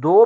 2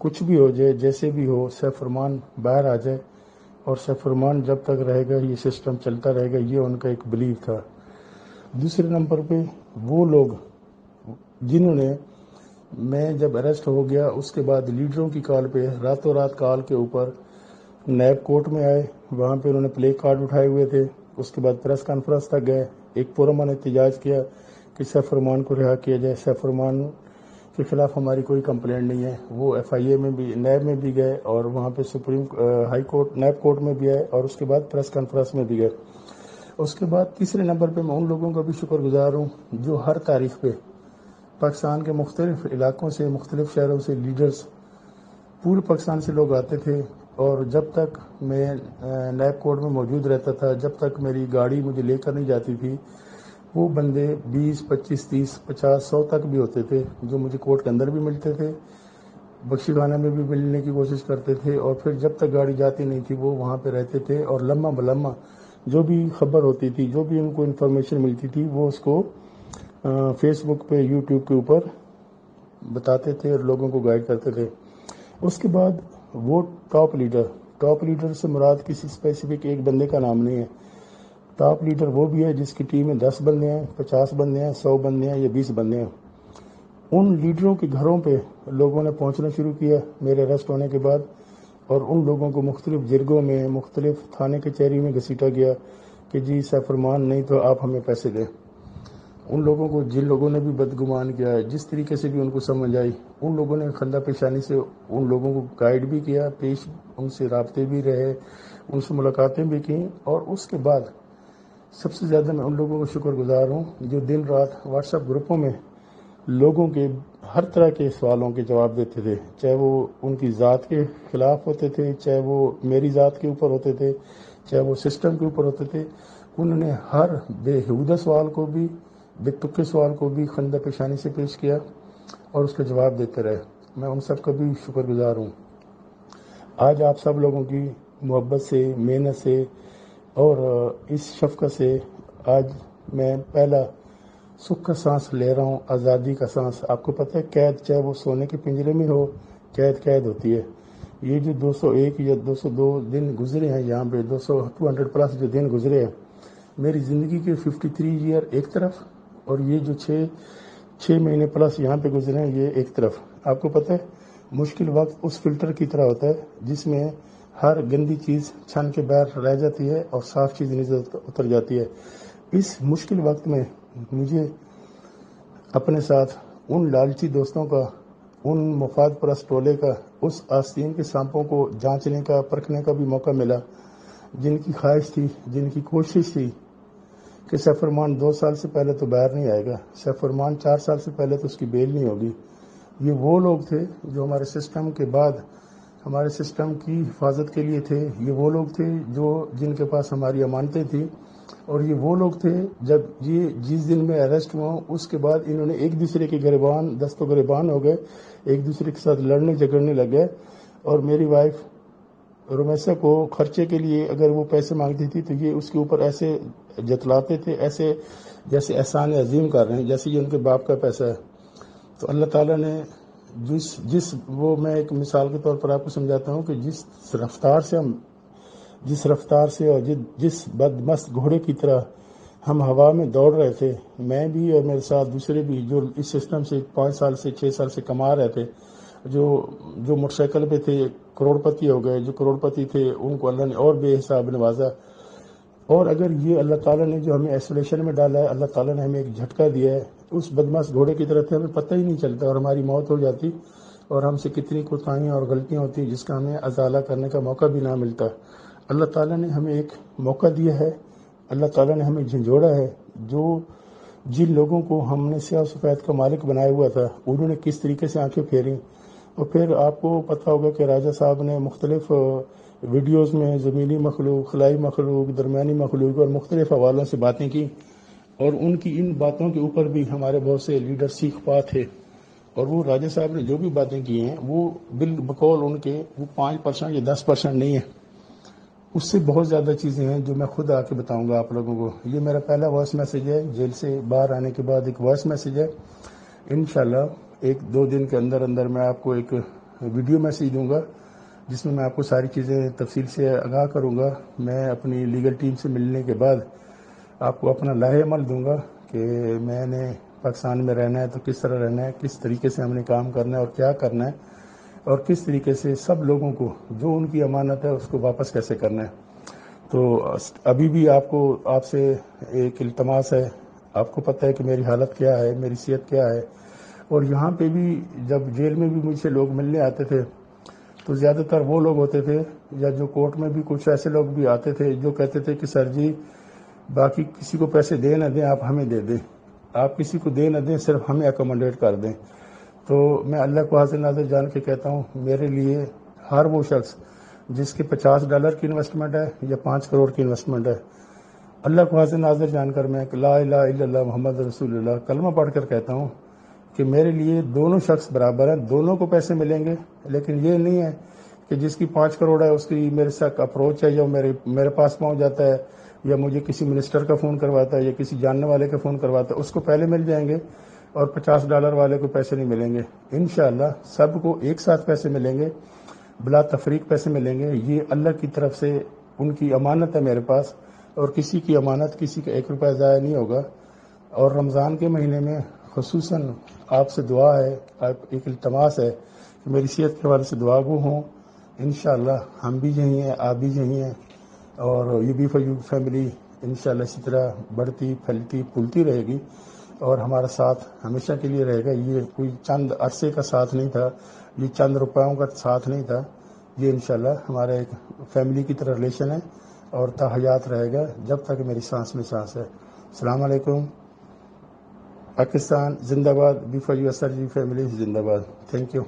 کچھ بھی ہو جائے، جیسے بھی ہو، سیف فرمان باہر آ جائے، اور سیف فرمان جب تک رہے گا یہ سسٹم چلتا رہے گا، یہ ان کا ایک بلیو تھا۔ دوسرے نمبر پہ وہ لوگ جنہوں نے، میں جب اریسٹ ہو گیا اس کے بعد لیڈروں کی کال پہ، راتوں رات کال کے اوپر نیب کورٹ میں آئے، وہاں پہ انہوں نے پلے کارڈ اٹھائے ہوئے تھے، اس کے بعد پریس کانفرنس تک گئے، ایک پرامن احتجاج کیا کہ سیف فرمان کو رہا کیا جائے، سیف فرمان کے خلاف ہماری کوئی کمپلینٹ نہیں ہے۔ وہ ایف آئی اے میں بھی، نیب میں بھی گئے، اور وہاں پہ supreme high court, NAB court میں بھی آئے، اور اس کے بعد پریس کانفرنس میں بھی گئے۔ اس کے بعد تیسرے نمبر پہ میں ان لوگوں کا بھی شکر گزار ہوں جو ہر تاریخ پہ پاکستان کے مختلف علاقوں سے، مختلف شہروں سے لیڈرز، پورے پاکستان سے لوگ آتے تھے، اور جب تک میں نیب کورٹ میں موجود رہتا تھا، جب تک میری گاڑی مجھے لے کر نہیں جاتی تھی، وہ بندے 20، 25، 30، 50، 100 تک بھی ہوتے تھے جو مجھے کورٹ کے اندر بھی ملتے تھے، بخشی خانہ میں بھی ملنے کی کوشش کرتے تھے، اور پھر جب تک گاڑی جاتی نہیں تھی وہ وہاں پہ رہتے تھے، اور لمحہ بلمحہ جو بھی خبر ہوتی تھی، جو بھی ان کو انفارمیشن ملتی تھی، وہ اس کو فیس بک پہ، یوٹیوب کے اوپر بتاتے تھے اور لوگوں کو گائیڈ کرتے تھے۔ اس کے بعد وہ ٹاپ لیڈر سے مراد کسی اسپیسیفک ایک بندے کا نام نہیں ہے۔ ٹاپ لیڈر وہ بھی ہے جس کی ٹیم میں 10 بندے ہیں، 50 بندے ہیں، 100 بندے ہیں یا 20 بندے ہیں۔ ان لیڈروں کے گھروں پہ لوگوں نے پہنچنا شروع کیا میرے اریسٹ ہونے کے بعد، اور ان لوگوں کو مختلف جرگوں میں، مختلف تھانے کچہری میں گھسیٹا گیا کہ جی سیف فرمان نہیں تو آپ ہمیں پیسے دیں۔ ان لوگوں کو، جن لوگوں نے بھی بدگمان کیا ہے، جس طریقے سے بھی ان کو سمجھ آئی، ان لوگوں نے خندہ پیشانی سے ان لوگوں کو گائیڈ بھی کیا، ان سے رابطے بھی رہے، ان سے ملاقاتیں بھی کی، اور اس کے بعد سب سے زیادہ میں ان لوگوں کو شکر گزار ہوں جو دن رات واٹس ایپ گروپوں میں لوگوں کے ہر طرح کے سوالوں کے جواب دیتے تھے، چاہے وہ ان کی ذات کے خلاف ہوتے تھے، چاہے وہ میری ذات کے اوپر ہوتے تھے، چاہے وہ سسٹم کے اوپر ہوتے تھے۔ انہوں نے ہر بےہودہ سوال کو بھی، بے تکے سوال کو بھی خندہ پیشانی سے پیش کیا اور اس کا جواب دیتے رہے۔ میں ان سب کا بھی شکر گزار ہوں۔ آج آپ سب لوگوں کی محبت سے، محنت سے اور اس شفقت سے آج میں پہلا سکھ کا سانس لے رہا ہوں، آزادی کا سانس۔ آپ کو پتہ ہے قید چاہے وہ سونے کے پنجرے میں ہو، قید ہوتی ہے۔ یہ جو 201 یا 202 دن گزرے ہیں یہاں پہ، 200 پلس جو دن گزرے ہیں، میری زندگی کے 53 ایئر ایک طرف، اور یہ جو 6 مہینے پلس یہاں پہ گزرے ہیں یہ ایک طرف۔ آپ کو پتہ ہے مشکل وقت اس فلٹر کی طرح ہوتا ہے جس میں ہر گندی چیز چھن کے باہر رہ جاتی ہے اور صاف چیز نیچے اتر جاتی ہے۔ اس مشکل وقت میں مجھے اپنے ساتھ ان لالچی دوستوں کا، ان مفاد پرست ٹولے کا، اس آستین کے سانپوں کو جانچنے کا، پرکھنے کا بھی موقع ملا، جن کی خواہش تھی، جن کی کوشش تھی کہ سیف فرمان 2 سال سے پہلے تو باہر نہیں آئے گا، سیف فرمان 4 سال سے پہلے تو اس کی بیل نہیں ہوگی۔ یہ وہ لوگ تھے جو ہمارے سسٹم کے بعد ہمارے سسٹم کی حفاظت کے لیے تھے، یہ وہ لوگ تھے جن کے پاس ہماری امانتیں تھیں، اور یہ وہ لوگ تھے جب یہ جس دن میں اریسٹ ہوا ہوں اس کے بعد انہوں نے ایک دوسرے کے گریبان، دست و گریبان ہو گئے، ایک دوسرے کے ساتھ لڑنے جھگڑنے لگ گئے، اور میری وائف رومیسا کو خرچے کے لیے اگر وہ پیسے مانگتی تھی تو یہ اس کے اوپر ایسے جتلاتے تھے، ایسے جیسے احسان عظیم کر رہے ہیں، جیسے یہ ان کے باپ کا پیسہ ہے۔ تو اللہ تعالیٰ نے وہ میں ایک مثال کے طور پر آپ کو سمجھاتا ہوں کہ جس رفتار سے اور جس بدمست گھوڑے کی طرح ہم ہوا میں دوڑ رہے تھے، میں بھی اور میرے ساتھ دوسرے بھی جو اس سسٹم سے 5 سال سے 6 سال سے کما رہے تھے، جو موٹر سائیکل پہ تھے کروڑ پتی ہو گئے، جو کروڑ پتی تھے ان کو اللہ نے اور بے حساب نوازا۔ اور اگر یہ اللہ تعالیٰ نے جو ہمیں ایسولیشن میں ڈالا ہے، اللہ تعالیٰ نے ہمیں ایک جھٹکا دیا ہے، اس بدماش گھوڑے کی طرح تھے، ہمیں پتہ ہی نہیں چلتا اور ہماری موت ہو جاتی، اور ہم سے کتنی کوتاہیاں اور غلطیاں ہوتی جس کا ہمیں ازالہ کرنے کا موقع بھی نہ ملتا۔ اللہ تعالیٰ نے ہمیں ایک موقع دیا ہے، اللہ تعالیٰ نے ہمیں جھنجھوڑا ہے، جن لوگوں کو ہم نے سیاہ سفید کا مالک بنایا ہوا تھا انہوں نے کس طریقے سے آنکھیں پھیری۔ اور پھر آپ کو پتہ ہوگا کہ راجہ صاحب نے مختلف ویڈیوز میں زمینی مخلوق، خلائی مخلوق، درمیانی مخلوق اور مختلف حوالوں سے باتیں کی، اور ان کی ان باتوں کے اوپر بھی ہمارے بہت سے لیڈر سیکھ پا تھے، اور وہ راجہ صاحب نے جو بھی باتیں کی ہیں وہ بالبقول ان کے وہ 5% یا 10% نہیں ہے، اس سے بہت زیادہ چیزیں ہیں جو میں خود آ کے بتاؤں گا آپ لوگوں کو۔ یہ میرا پہلا وائس میسج ہے، جیل سے باہر آنے کے بعد ایک وائس میسج ہے۔ انشاءاللہ 1-2 دن کے اندر میں آپ کو ایک ویڈیو میسیج دوں گا جس میں آپ کو ساری چیزیں تفصیل سے آگاہ کروں گا. میں اپنی لیگل ٹیم سے ملنے کے بعد آپ کو اپنا لاہے عمل دوں گا کہ میں نے پاکستان میں رہنا ہے تو کس طرح رہنا ہے, کس طریقے سے ہم نے کام کرنا ہے اور کیا کرنا ہے, اور کس طریقے سے سب لوگوں کو جو ان کی امانت ہے اس کو واپس کیسے کرنا ہے. تو ابھی بھی آپ سے ایک التماس ہے. آپ کو پتہ ہے کہ میری حالت کیا ہے, میری صحت کیا ہے, اور یہاں پہ بھی جب جیل میں بھی مجھ سے لوگ ملنے آتے تھے تو زیادہ تر وہ لوگ ہوتے تھے, یا جو کورٹ میں بھی کچھ ایسے لوگ بھی آتے تھے جو کہتے تھے کہ سر جی باقی کسی کو پیسے دے نہ دیں, آپ ہمیں دے دیں, آپ کسی کو دے نہ دیں, صرف ہمیں اکوموڈیٹ کر دیں. تو میں اللہ کو حاضر ناظر جان کے کہتا ہوں, میرے لیے ہر وہ شخص جس کے $50 کی انویسٹمنٹ ہے یا 5 کروڑ کی انویسٹمنٹ ہے, اللہ کو حاضر ناظر جان کر میں لا الہ الا اللہ محمد رسول اللہ کلمہ پڑھ کر کہتا ہوں کہ میرے لیے دونوں شخص برابر ہیں, دونوں کو پیسے ملیں گے. لیکن یہ نہیں ہے کہ جس کی 5 کروڑ ہے اس کی میرے ساتھ اپروچ ہے یا میرے پاس پہنچ جاتا ہے یا مجھے کسی منسٹر کا فون کرواتا ہے یا کسی جاننے والے کا فون کرواتا ہے, اس کو پہلے مل جائیں گے اور $50 والے کو پیسے نہیں ملیں گے. انشاءاللہ سب کو ایک ساتھ پیسے ملیں گے, بلا تفریق پیسے ملیں گے. یہ اللہ کی طرف سے ان کی امانت ہے میرے پاس, اور کسی کی امانت کسی کا 1 روپیہ ضائع نہیں ہوگا. اور رمضان کے مہینے میں خصوصاً آپ سے دعا ہے, ایک التماس ہے کہ میری صحت کے حوالے سے دعا گو ہوں. انشاءاللہ ہم بھی یہیں ہیں, آپ بھی یہیں ہیں, اور یہ بھی فیو فیملی انشاءاللہ اسی طرح بڑھتی پھیلتی پھولتی رہے گی اور ہمارا ساتھ ہمیشہ کے لیے رہے گا. یہ کوئی چند عرصے کا ساتھ نہیں تھا, یہ چند روپیوں کا ساتھ نہیں تھا, یہ انشاءاللہ ہمارا ایک فیملی کی طرح ریلیشن ہے اور تا حیات رہے گا جب تک میری سانس میں سانس ہے. السلام علیکم. پاکستان زندہ باد, BFU فیملی زندہ باد. Thank you.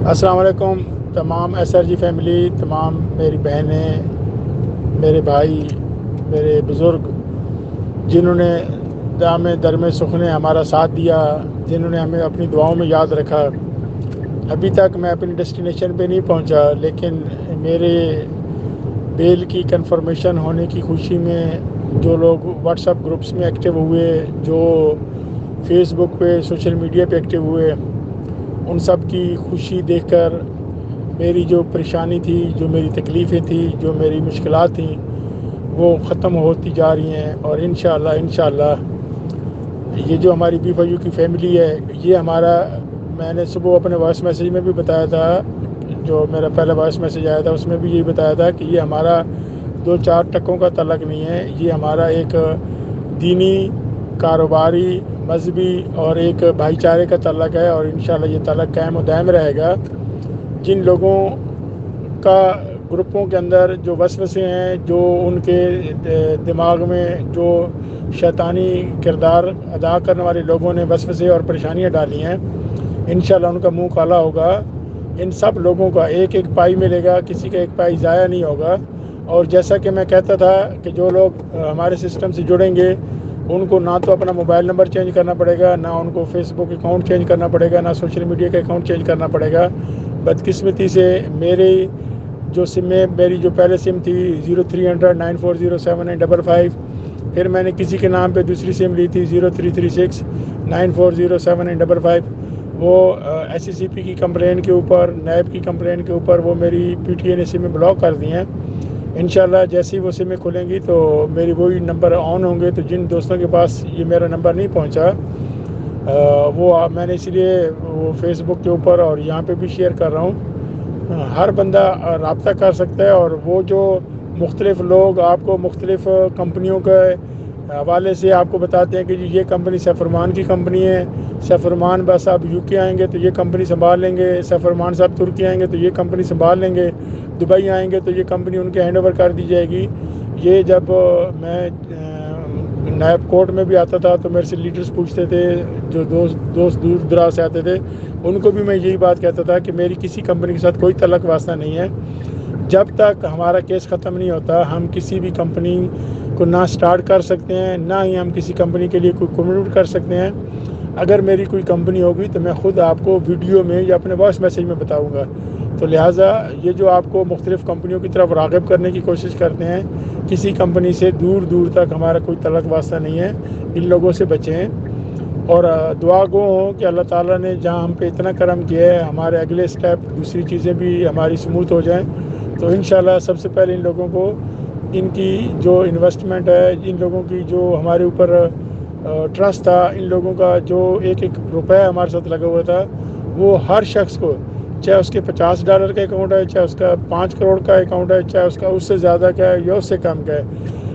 السلام علیکم تمام SRG فیملی, تمام میری بہنیں, میرے بھائی, میرے بزرگ جنہوں نے دام درم سخن ہمارا ساتھ دیا, جنہوں نے ہمیں اپنی دعاؤں میں یاد رکھا. ابھی تک میں اپنی ڈیسٹینیشن پہ نہیں پہنچا, لیکن میرے بیل کی کنفرمیشن ہونے کی خوشی میں جو لوگ واٹس ایپ گروپس میں ایکٹیو ہوئے, جو فیس بک پہ سوشل میڈیا پہ ایکٹیو ہوئے, ان سب کی خوشی دیکھ کر میری جو پریشانی تھی, جو میری تکلیفیں تھیں, جو میری مشکلات تھیں, وہ ختم ہوتی جا رہی ہیں. اور انشاءاللہ یہ جو ہماری BFU کی فیملی ہے, یہ ہمارا, میں نے صبح اپنے وائس میسیج میں بھی بتایا تھا, جو میرا پہلا وائس میسیج آیا تھا اس میں بھی یہی بتایا تھا کہ یہ ہمارا 2-4 ٹکوں کا تعلق نہیں ہے, یہ ہمارا ایک دینی, کاروباری, مذہبی اور ایک بھائی چارے کا تعلق ہے. اور انشاءاللہ یہ تعلق قائم و دائم رہے گا. جن لوگوں کا گروپوں کے اندر جو وسوسے ہیں, جو ان کے دماغ میں جو شیطانی کردار ادا کرنے والے لوگوں نے وسوسے اور پریشانیاں ڈالی ہیں, انشاءاللہ ان کا منہ کالا ہوگا. ان سب لوگوں کا ایک ایک پائی ملے گا, کسی کا ایک پائی ضائع نہیں ہوگا. اور جیسا کہ میں کہتا تھا کہ جو لوگ ہمارے سسٹم سے جڑیں گے ان کو نہ تو اپنا موبائل نمبر چینج کرنا پڑے گا, نہ ان کو فیس بک اکاؤنٹ چینج کرنا پڑے گا, نہ سوشل میڈیا کا اکاؤنٹ چینج کرنا پڑے گا. بدقسمتی سے میری جو سم ہے, میری جو پہلے سم تھی 0300 940 7955, پھر میں نے کسی کے نام پہ دوسری سم لی تھی 0336 940 7955. وہ SCCP کی کمپلین کے اوپر, نیب کی کمپلین کے اوپر وہ میری PTA نے سمیں بلاک کر دی ہیں. انشاءاللہ جیسی وہ سمیں کھلیں گی تو میری وہی نمبر آن ہوں گے. تو جن دوستوں کے پاس یہ میرا نمبر نہیں پہنچا, وہ میں نے اس لیے وہ فیس بک کے اوپر اور یہاں پہ بھی شیئر کر رہا ہوں. ہر بندہ رابطہ کر سکتا ہے, اور وہ جو مختلف لوگ آپ کو مختلف کمپنیوں کے حوالے سے آپ کو بتاتے ہیں کہ جی یہ کمپنی سیفرمان کی کمپنی ہے, سیفرمان بس آپ UK آئیں گے تو یہ کمپنی سنبھال لیں گے, سیفرمان صاحب ترکی آئیں گے تو یہ کمپنی سنبھال لیں گے, دبئی آئیں گے تو یہ کمپنی ان کے ہینڈ اوور کر دی جائے گی. یہ جب میں نیب کورٹ میں بھی آتا تھا تو میرے سے لیڈرز پوچھتے تھے, جو دوست دور دراز سے آتے تھے, ان کو بھی میں یہی بات کہتا تھا کہ میری کسی کمپنی کے ساتھ کوئی تعلق واسطہ نہیں ہے. جب تک ہمارا کیس ختم نہیں ہوتا ہم کسی بھی کمپنی کو نہ سٹارٹ کر سکتے ہیں, نہ ہی ہم کسی کمپنی کے لیے کوئی کمیٹمنٹ کر سکتے ہیں. اگر میری کوئی کمپنی ہوگی تو میں خود آپ کو ویڈیو میں یا اپنے وائس میسیج میں بتاؤں گا. تو لہٰذا یہ جو آپ کو مختلف کمپنیوں کی طرف راغب کرنے کی کوشش کرتے ہیں, کسی کمپنی سے دور دور تک ہمارا کوئی تعلق واسطہ نہیں ہے, ان لوگوں سے بچیں. اور دعا گو ہوں کہ اللہ تعالیٰ نے جہاں ہم پہ اتنا کرم کیا ہے ہمارے اگلے سٹیپ دوسری چیزیں بھی ہماری سموتھ ہو جائیں. تو انشاءاللہ سب سے پہلے ان لوگوں کو ان کی جو انویسٹمنٹ ہے, ان لوگوں کی جو ہمارے اوپر ٹرسٹ تھا, ان لوگوں کا جو ایک روپے ہمارے ساتھ لگا ہوا تھا, وہ ہر شخص کو, چاہے اس کے $50 کا اکاؤنٹ ہے, چاہے اس کا 5 کروڑ کا اکاؤنٹ ہے, چاہے اس کا اس سے زیادہ کا ہے یا اس سے کم کا ہے,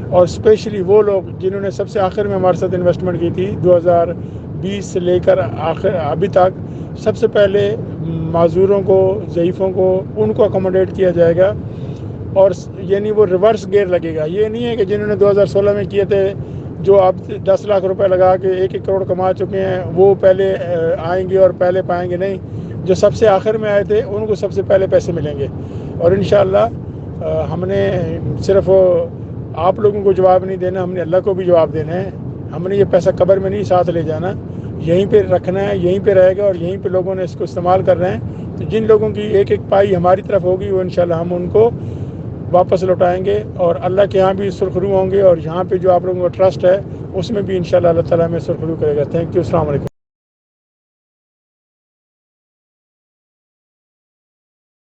اور اسپیشلی وہ لوگ جنہوں نے سب سے آخر میں ہمارے ساتھ انویسٹمنٹ کی تھی 2020 سے لے کر آخر ابھی تک, سب سے پہلے معذوروں کو, ضعیفوں کو, ان کو اکوموڈیٹ کیا جائے گا. اور یعنی وہ ریورس گیئر لگے گا. یہ نہیں ہے کہ جنہوں نے 2016 میں کیے تھے, جو آپ 10 لاکھ روپے لگا کے 1 کروڑ کما چکے ہیں, وہ پہلے آئیں گے اور پہلے پائیں گے. نہیں, جو سب سے آخر میں آئے تھے ان کو سب سے پہلے پیسے ملیں گے. اور انشاءاللہ ہم نے صرف آپ لوگوں کو جواب نہیں دینا, ہم نے اللہ کو بھی جواب دینا ہے. ہم نے یہ پیسہ قبر میں نہیں ساتھ لے جانا, یہیں پہ رکھنا ہے, یہیں پہ رہے گا اور یہیں پہ لوگوں نے اس کو استعمال کرنا ہے. تو جن لوگوں کی ایک ایک پائی ہماری طرف ہوگی وہ انشاءاللہ ہم ان کو واپس لوٹائیں گے, اور اللہ کے یہاں بھی سرخرو ہوں گے, اور یہاں پہ جو آپ لوگوں کا ٹرسٹ ہے اس میں بھی انشاءاللہ اللہ تعالیٰ میں سرخرو کرے گا. تھینک یو, السلام علیکم.